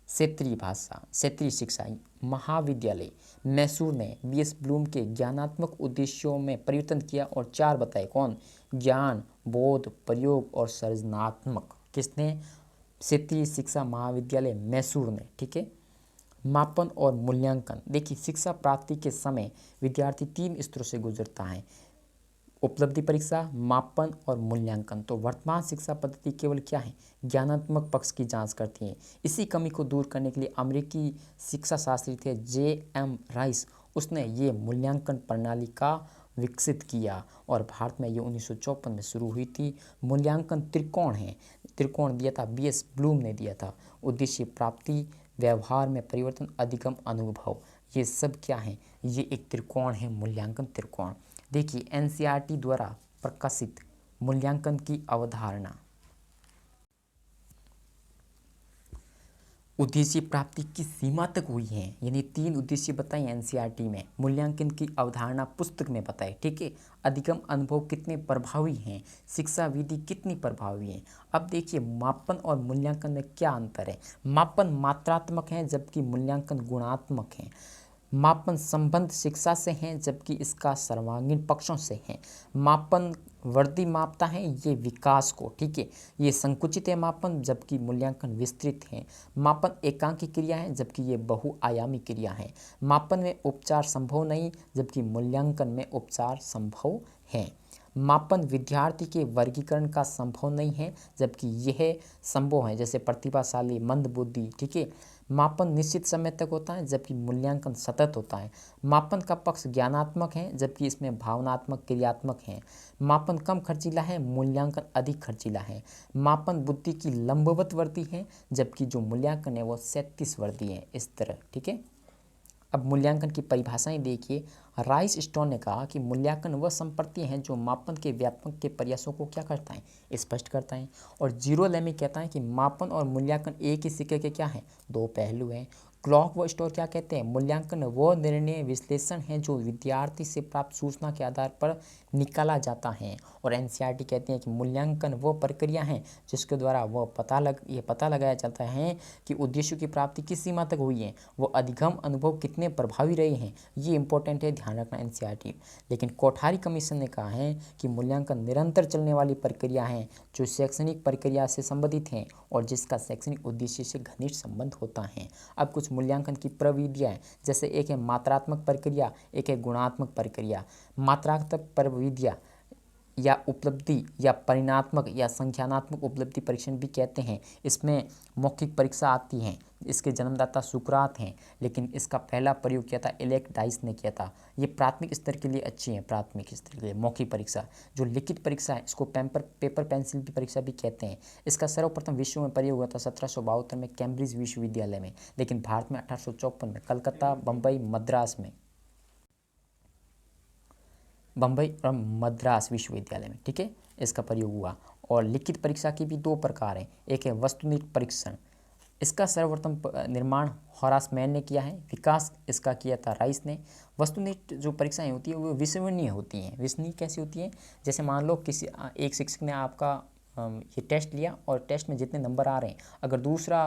क्षेत्रीय भाषा क्षेत्रीय शिक्षा महाविद्यालय मैसूर ने बीएस ब्लूम के ज्ञानात्मक उद्देश्यों में परिवर्तन किया और 4 बताए। कौन? ज्ञान, बोध, प्रयोग और सृजनात्मक। किसने? क्षेत्रीय शिक्षा महाविद्यालय मैसूर ने। ठीक है। मापन और मूल्यांकन। देखिए, शिक्षा प्राप्ति के समय विद्यार्थी 3 स्तरों से गुजरता है: उपलब्धि परीक्षा, मापन और मूल्यांकन। तो वर्तमान शिक्षा पद्धति केवल क्या है? ज्ञानात्मक पक्ष की जांच करती है। इसी कमी को दूर करने के लिए अमेरिकी शिक्षा शास्त्री थे J.M. राइस, उसने ये मूल्यांकन प्रणाली का विकसित किया और भारत में ये 1954 में शुरू हुई थी। मूल्यांकन त्रिकोण है, त्रिकोण दिया था बीएस ब्लूम ने दिया था। उद्देश्य प्राप्ति, व्यवहार में परिवर्तन, अधिगम, अनुभव, ये सब क्या है? ये एक त्रिकोण है, मूल्यांकन त्रिकोण। देखिए, एनसीईआरटी द्वारा प्रकाशित मूल्यांकन की अवधारणा। उद्देश्य प्राप्ति की सीमा तक हुई है, यानी 3 उद्देश्य बताए एनसीईआरटी में। मूल्यांकन की अवधारणा पुस्तक में बताए। ठीक है। अधिगम, अनुभव कितने प्रभावी हैं, शिक्षा विधि कितनी प्रभावी है। अब देखिए, मापन और मूल्यांकन में क्या अंतर है। मापन मात्रात्मक है जबकि मूल्यांकन गुणात्मक है। मापन संबंध शिक्षा से हैं जबकि इसका सर्वांगीण पक्षों से है। मापन वृद्धि मापता है, ये विकास को। ठीक है। ये संकुचित है मापन, जबकि मूल्यांकन विस्तृत है। मापन एकांकी क्रिया है जबकि ये बहुआयामी क्रिया है। मापन में उपचार संभव नहीं जबकि मूल्यांकन में उपचार संभव है। मापन विद्यार्थी के वर्गीकरण का संभव नहीं है जबकि यह संभव है, जैसे प्रतिभाशाली, मंदबुद्धि। ठीक है। मापन निश्चित समय तक होता है जबकि मूल्यांकन सतत होता है। मापन का पक्ष ज्ञानात्मक है जबकि इसमें भावनात्मक, क्रियात्मक है। मापन कम खर्चीला है, मूल्यांकन अधिक खर्चीला है। मापन बुद्धि की लंबवत वृद्धि है जबकि जो मूल्यांकन है वो 37 वृद्धि है। इस तरह। ठीक है। अब मूल्यांकन की परिभाषाएं देखिए। राइस स्टोन ने कहा कि मूल्यांकन वह संपत्ति है जो मापन के व्यापक के प्रयासों को क्या करता है? स्पष्ट करता है। और जीरो लेमी कहता है कि मापन और मूल्यांकन एक ही सिक्के के क्या है? 2 पहलू हैं। क्लॉक व स्टोर क्या कहते हैं? मूल्यांकन वह निर्णय विश्लेषण है जो विद्यार्थी से प्राप्त सूचना के आधार पर निकाला जाता है। और एनसीईआरटी कहते हैं कि मूल्यांकन वह प्रक्रिया है जिसके द्वारा ये पता लगाया जाता है कि उद्देश्यों की प्राप्ति किस सीमा तक हुई है, वो अधिगम, अनुभव कितने प्रभावी रहे हैं। ये इंपॉर्टेंट है, ध्यान रखना एनसीईआरटी। लेकिन कोठारी कमीशन ने कहा है कि मूल्यांकन निरंतर चलने वाली प्रक्रिया है जो शैक्षणिक प्रक्रिया से संबंधित है और जिसका शैक्षणिक उद्देश्य से घनिष्ठ संबंध होता है। अब कुछ मूल्यांकन की प्रविधियाँ हैं, जैसे एक है मात्रात्मक प्रक्रिया, एक है गुणात्मक प्रक्रिया। मात्रात्मक प्रविधियाँ या उपलब्धि या परिणात्मक या संख्यानात्मक उपलब्धि परीक्षण भी कहते हैं। इसमें मौखिक परीक्षा आती है। इसके जन्मदाता सुकरात हैं, लेकिन इसका पहला प्रयोग किया था एलेक डाइस ने किया था। ये प्राथमिक स्तर के लिए अच्छी है, प्राथमिक स्तर के लिए मौखिक परीक्षा। जो लिखित परीक्षा है इसको पेपर पेंसिल की परीक्षा भी कहते हैं। इसका सर्वप्रथम विश्व में प्रयोग हुआ था 1772 में कैम्ब्रिज विश्वविद्यालय में, लेकिन भारत में 1854 में कलकत्ता, बम्बई और मद्रास विश्वविद्यालय में। ठीक है, इसका प्रयोग हुआ। और लिखित परीक्षा की भी 2 प्रकार हैं। एक है वस्तुनिष्ठ परीक्षण, इसका सर्वप्रथम निर्माण होरास मैन ने किया है, विकास इसका किया था राइस ने। वस्तुनिष्ठ जो परीक्षाएं होती है वो विश्वसनीय होती हैं। विश्वसनीय कैसी होती है? जैसे मान लो किसी एक शिक्षक ने आपका ये टेस्ट लिया और टेस्ट में जितने नंबर आ रहे हैं, अगर दूसरा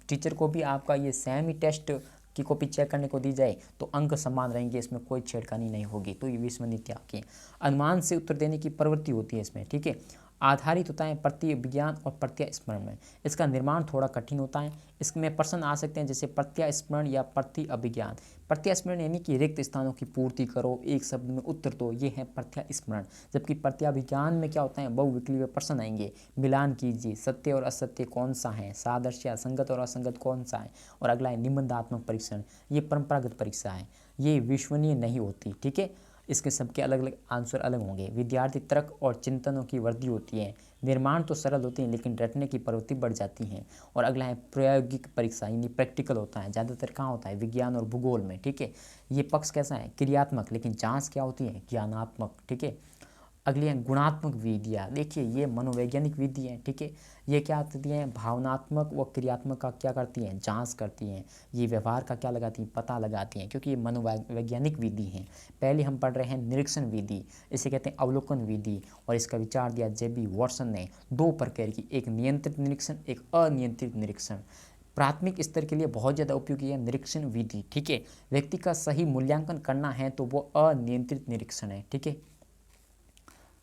टीचर को भी आपका ये सेम ही टेस्ट की कॉपी चेक करने को दी जाए तो अंक समान रहेंगे, इसमें कोई छेड़खानी नहीं होगी। तो ये विश्वसनीयता की अनुमान से उत्तर देने की प्रवृत्ति होती है इसमें। ठीक है। आधारित होता है प्रत्यय विज्ञान और प्रत्यय स्मरण में। इसका निर्माण थोड़ा कठिन होता है। इसमें प्रश्न आ सकते हैं जैसे प्रत्यय स्मरण या प्रत्यय अभिज्ञान। प्रत्यय स्मरण यानी कि रिक्त स्थानों की पूर्ति करो, एक शब्द में उत्तर दो, ये है प्रत्यय स्मरण। जबकि प्रत्यय अभिज्ञान में क्या होता है? बहुविकल्पीय प्रश्न आएंगे, मिलान कीजिए, सत्य और असत्य कौन सा है, सादृश्य, संगत और असंगत कौन सा है। और अगला है निबंधात्मक परीक्षण। ये परंपरागत परीक्षा है, ये विश्वसनीय नहीं होती। ठीक है। इसके सबके अलग अलग आंसर अलग होंगे। विद्यार्थी तर्क और चिंतनों की वृद्धि होती है। निर्माण तो सरल होते हैं लेकिन रटने की प्रवृत्ति बढ़ जाती है। और अगला है प्रायोगिक परीक्षा, यानी प्रैक्टिकल होता है। ज़्यादातर कहाँ होता है? विज्ञान और भूगोल में। ठीक है। ये पक्ष कैसा है? क्रियात्मक, लेकिन जांच क्या होती है? ज्ञानात्मक। ठीक है। अगली है गुणात्मक विधियाँ। देखिए, ये मनोवैज्ञानिक विधि है। ठीक है। ये क्या करती हैं? भावनात्मक व क्रियात्मक का क्या करती हैं? जांच करती हैं। ये व्यवहार का क्या लगाती हैं? पता लगाती हैं, क्योंकि ये मनोवैज्ञानिक विधि हैं। पहले हम पढ़ रहे हैं निरीक्षण विधि, इसे कहते हैं अवलोकन विधि। और इसका विचार दिया JB वॉटसन ने 2 प्रकार की, एक नियंत्रित निरीक्षण, एक अनियंत्रित निरीक्षण। प्राथमिक स्तर के लिए बहुत ज़्यादा उपयोगी है निरीक्षण विधि। ठीक है, व्यक्ति का सही मूल्यांकन करना है तो वो अनियंत्रित निरीक्षण है। ठीक है,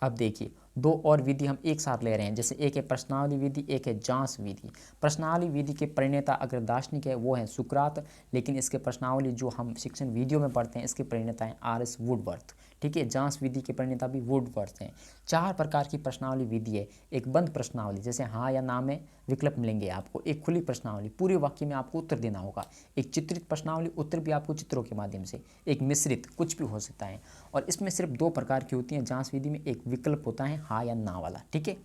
अब देखिए दो और विधि हम एक साथ ले रहे हैं, जैसे एक है प्रश्नावली विधि, एक है जांच विधि। प्रश्नावली विधि के प्रणेता अगर दार्शनिक है वो है सुकरात, लेकिन इसके प्रश्नावली जो हम शिक्षण वीडियो में पढ़ते हैं इसके प्रणेता हैं आर.एस. वुडवर्थ। ठीक है, जांच विधि के प्रणेता भी वुडवर्थ हैं। 4 प्रकार की प्रश्नावली विधि है। एक बंद प्रश्नावली, जैसे हाँ या ना में विकल्प मिलेंगे आपको। एक खुली प्रश्नावली, पूरे वाक्य में आपको उत्तर देना होगा। एक चित्रित प्रश्नावली, उत्तर भी आपको चित्रों के माध्यम से। एक मिश्रित, कुछ भी हो सकता है। और इसमें सिर्फ 2 प्रकार की होती हैं जांच विधि में। एक विकल्प होता है हाँ या ना वाला। ठीक है,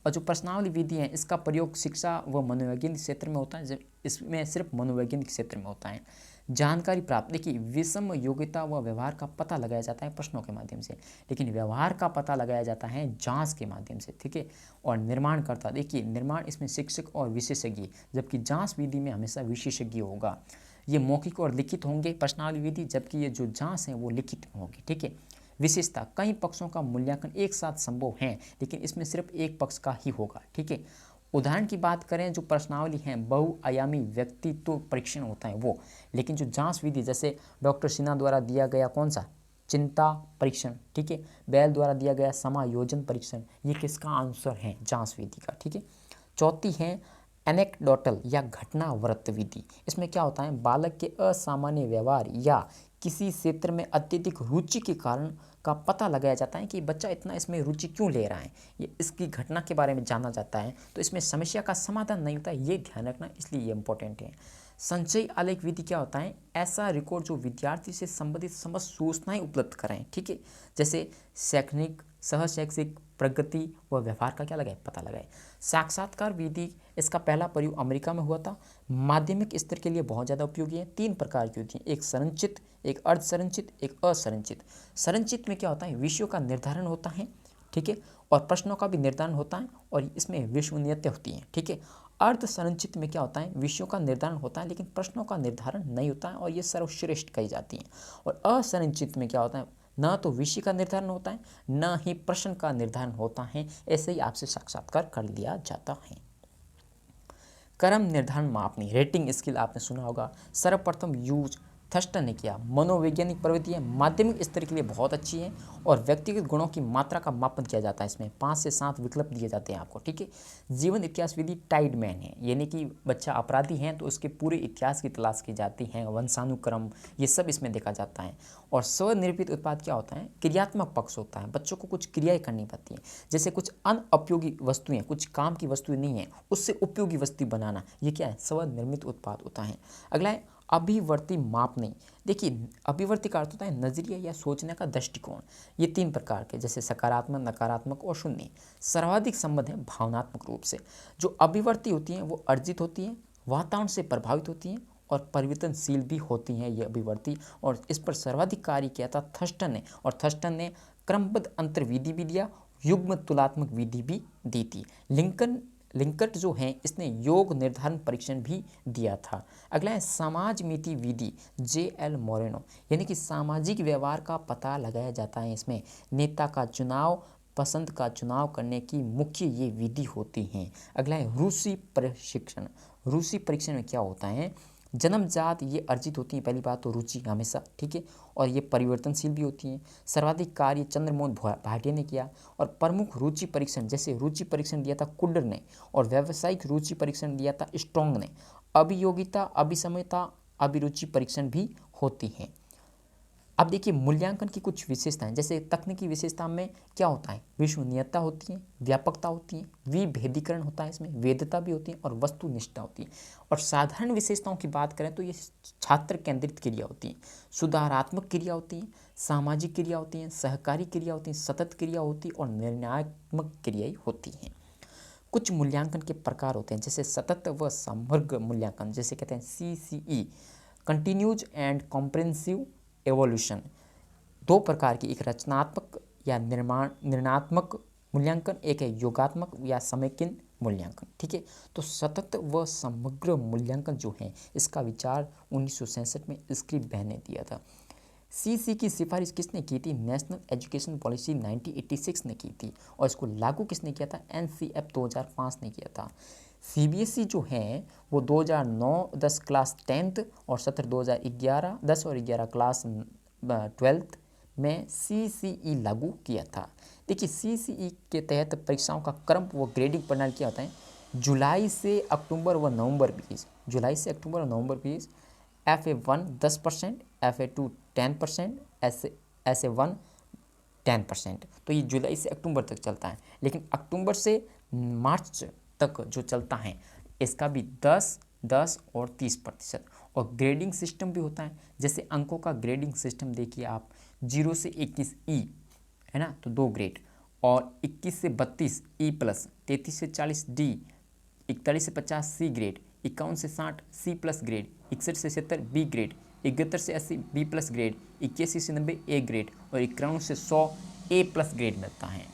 और जो प्रश्नावली विधि है इसका प्रयोग शिक्षा व मनोवैज्ञानिक क्षेत्र में होता है। इसमें सिर्फ मनोवैज्ञानिक क्षेत्र में होता है। जानकारी प्राप्त, देखिए विषम योग्यता व व्यवहार का पता लगाया जाता है प्रश्नों के माध्यम से, लेकिन व्यवहार का पता लगाया जाता है जांच के माध्यम से। ठीक है, और निर्माणकर्ता, देखिए निर्माण इसमें शिक्षक और विशेषज्ञ, जबकि जांच विधि में हमेशा विशेषज्ञ होगा। ये मौखिक और लिखित होंगे प्रश्नावली विधि, जबकि ये जो जांच है वो लिखित होगी। ठीक है, विशेषता, कई पक्षों का मूल्यांकन एक साथ संभव है, लेकिन इसमें सिर्फ एक पक्ष का ही होगा। ठीक है, उदाहरण की बात करें जो प्रश्नावली है बहुआयामी व्यक्तित्व परीक्षण होता है वो, लेकिन जो जांच विधि जैसे डॉक्टर सिन्हा द्वारा दिया गया कौन सा चिंता परीक्षण, ठीक है, बैल द्वारा दिया गया समायोजन परीक्षण, ये किसका आंसर है जांच विधि का। ठीक है, चौथी है एनेक्डोटल या घटनावर्त विधि। इसमें क्या होता है, बालक के असामान्य व्यवहार या किसी क्षेत्र में अत्यधिक रुचि के कारण का पता लगाया जाता है कि बच्चा इतना इसमें रुचि क्यों ले रहा है, ये इसकी घटना के बारे में जाना जाता है। तो इसमें समस्या का समाधान नहीं होता है, ये ध्यान रखना, इसलिए ये इंपॉर्टेंट है। संचयी आलेख विधि क्या होता है, ऐसा रिकॉर्ड जो विद्यार्थी से संबंधित समस्त सूचनाएं उपलब्ध कराएं। ठीक है, जैसे शैक्षणिक सहशैक्षिक प्रगति व व्यवहार का क्या लगाए पता लगाए। साक्षात्कार विधि, इसका पहला प्रयोग अमेरिका में हुआ था। माध्यमिक स्तर के लिए बहुत ज़्यादा उपयोगी है। 3 प्रकार की होती हैं, एक संरचित, एक अर्ध संरचित, एक असंरचित। संरचित में क्या होता है, विषयों का निर्धारण होता है। ठीक है, और प्रश्नों का भी निर्धारण होता है और इसमें विश्वसनीयता होती है। ठीक है, अर्ध संरचित में क्या होता है, विषयों का निर्धारण होता है लेकिन प्रश्नों का निर्धारण नहीं होता है और ये सर्वश्रेष्ठ कही जाती है। और असंरचित में क्या होता है, ना तो विषय का निर्धारण होता है ना ही प्रश्न का निर्धारण होता है, ऐसे ही आपसे साक्षात्कार कर लिया जाता है। क्रम निर्धारण मापनी, रेटिंग स्किल आपने सुना होगा। सर्वप्रथम यूज थर्स्टन ने किया। मनोवैज्ञानिक प्रवृत्ति है, माध्यमिक स्तर के लिए बहुत अच्छी है और व्यक्तिगत गुणों की मात्रा का मापन किया जाता है। इसमें 5 से 7 विकल्प दिए जाते हैं आपको। ठीक है, जीवन इतिहास विधि टाइडमैन है, यानी कि बच्चा अपराधी है तो उसके पूरे इतिहास की तलाश की जाती है, वंशानुक्रम ये सब इसमें देखा जाता है। और स्वनिर्मित उत्पाद क्या होता है, क्रियात्मक पक्ष होता है, बच्चों को कुछ क्रियाएं करनी पड़ती हैं, जैसे कुछ अनुपयोगी वस्तुएं, कुछ काम की वस्तुएं नहीं है उससे उपयोगी वस्तु बनाना, ये क्या है, स्वनिर्मित उत्पाद होता है। अगला है अभिवर्ती मापनी। देखिए अभिवर्ती का अर्थ होता है नजरिया या सोचने का दृष्टिकोण। ये 3 प्रकार के, जैसे सकारात्मक, नकारात्मक और शून्य। सर्वाधिक संबंध है भावनात्मक रूप से। जो अभिवर्ती होती हैं वो अर्जित होती हैं, वातावरण से प्रभावित होती हैं और परिवर्तनशील भी होती हैं ये अभिवर्ती। और इस पर सर्वाधिक कार्य किया था थर्स्टन ने, और थर्स्टन ने क्रमबद्ध अंतर विधि भी दिया, युग्म तुलनात्मक विधि भी दी थी। लिंकट जो है इसने योग निर्धारण परीक्षण भी दिया था। अगला है समाज मिति विधि, J.L. मोरेनो, यानी कि सामाजिक व्यवहार का पता लगाया जाता है। इसमें नेता का चुनाव, पसंद का चुनाव करने की मुख्य ये विधि होती हैं। अगला है रूसी प्रशिक्षण। रूसी परीक्षण में क्या होता है, जन्मजात ये अर्जित होती हैं, पहली बात तो रुचि हमेशा, ठीक है, और ये परिवर्तनशील भी होती हैं। सर्वाधिक कार्य चंद्रमोहन भाटिया ने किया। और प्रमुख रुचि परीक्षण, जैसे रुचि परीक्षण दिया था कुडर ने और व्यावसायिक रुचि परीक्षण दिया था स्ट्रोंग ने। अभियोगिता, अभिसमयता, अभिरुचि परीक्षण भी होती हैं। अब देखिए मूल्यांकन की कुछ विशेषताएं, जैसे तकनीकी विशेषता में क्या होता है, विश्वसनीयता होती है, व्यापकता होती है, विभेदीकरण होता है, इसमें वेदता भी होती है और वस्तुनिष्ठता होती है। और साधारण विशेषताओं की बात करें तो ये छात्र केंद्रित क्रिया होती है, सुधारात्मक क्रिया होती है, सामाजिक क्रिया होती है, सहकारी क्रिया होती है, सतत क्रिया होती है और निर्णयात्मक क्रियाएं होती हैं। कुछ मूल्यांकन के प्रकार होते हैं, जैसे सतत व समग्र मूल्यांकन, जैसे कहते हैं CCE, continues and comprehensive evolution. 2 प्रकार की, एक रचनात्मक या निर्णयात्मक मूल्यांकन, एक है योगात्मक या समेकिन मूल्यांकन। ठीक है, तो सतत व समग्र मूल्यांकन जो है इसका विचार 1967 में स्क्रिबेन ने दिया था। CC की सिफारिश किसने की थी, नेशनल एजुकेशन पॉलिसी 1986 ने की थी। और इसको लागू किसने किया था, NCF 2005 ने किया था। सीबीएसई जो है वो 2009-10 क्लास 10th और सत्र 2011 10 और 11 क्लास 12th में सीसीई लागू किया था। देखिए सीसीई के तहत परीक्षाओं का क्रम व ग्रेडिंग प्रणाली क्या होता है, जुलाई से अक्टूबर व नवंबर 20, जुलाई से अक्टूबर और नवंबर 20, FA1 10%, FA2 10%, SA1 10%। तो ये जुलाई से अक्टूबर तक चलता है, लेकिन अक्टूबर से मार्च तक जो चलता है इसका भी 10, 10 और 30%। और ग्रेडिंग सिस्टम भी होता है, जैसे अंकों का ग्रेडिंग सिस्टम देखिए आप, 0 से 21 ई है ना, तो 2 ग्रेड, और 21 से 32 ई प्लस, 33 से 40 डी, 41 से 50 सी ग्रेड, 51 से 60 सी प्लस ग्रेड, 61 से 70 बी ग्रेड, 71 से 80 बी प्लस ग्रेड, 81 से 90 ए ग्रेड और 91 से 100 ए प्लस ग्रेड मिलता है।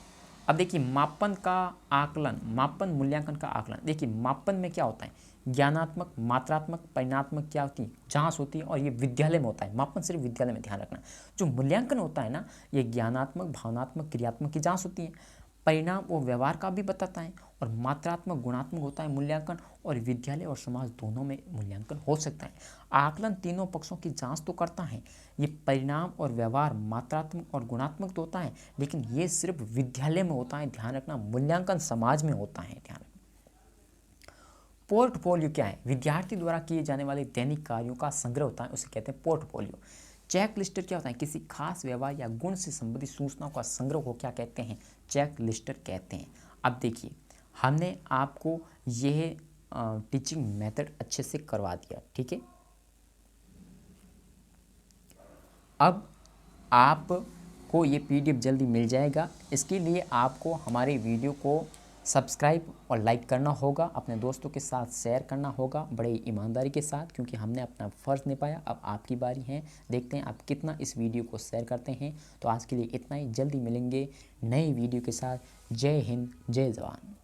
अब देखिए मापन का आकलन, मापन मूल्यांकन का आकलन। देखिए मापन में क्या होता है, ज्ञानात्मक, मात्रात्मक, परिणात्मक क्या होती है, जांच होती है, और ये विद्यालय में होता है। मापन सिर्फ विद्यालय में, ध्यान रखना। जो मूल्यांकन होता है ना, ये ज्ञानात्मक, भावनात्मक, क्रियात्मक की जांच होती है। परिणाम और व्यवहार का भी बताता है। और मात्रात्मक, गुणात्मक होता है मूल्यांकन, और विद्यालय और समाज दोनों में मूल्यांकन हो सकता है। आकलन तीनों पक्षों की जांच तो करता है। ये परिणाम और व्यवहार मात्रात्मक और गुणात्मक तो होता है, लेकिन ये सिर्फ विद्यालय में होता है, ध्यान रखना। मूल्यांकन समाज में होता है, ध्यान रखना। पोर्टफोलियो क्या है, विद्यार्थी द्वारा किए जाने वाले दैनिक कार्यों का संग्रह होता है, उसे कहते हैं पोर्टफोलियो। चेक लिस्टर क्या होता है, किसी खास व्यवहार या गुण से संबंधित सूचनाओं का संग्रह को क्या कहते हैं, चेक लिस्टर कहते हैं। अब देखिए हमने आपको यह टीचिंग मेथड अच्छे से करवा दिया, ठीक है। अब आपको ये PDF जल्दी मिल जाएगा। इसके लिए आपको हमारे वीडियो को सब्सक्राइब और लाइक करना होगा, अपने दोस्तों के साथ शेयर करना होगा बड़े ईमानदारी के साथ, क्योंकि हमने अपना फ़र्ज़ निभाया। अब आपकी बारी है, देखते हैं आप कितना इस वीडियो को शेयर करते हैं। तो आज के लिए इतना ही, जल्दी मिलेंगे नए वीडियो के साथ। जय हिंद, जय जवान।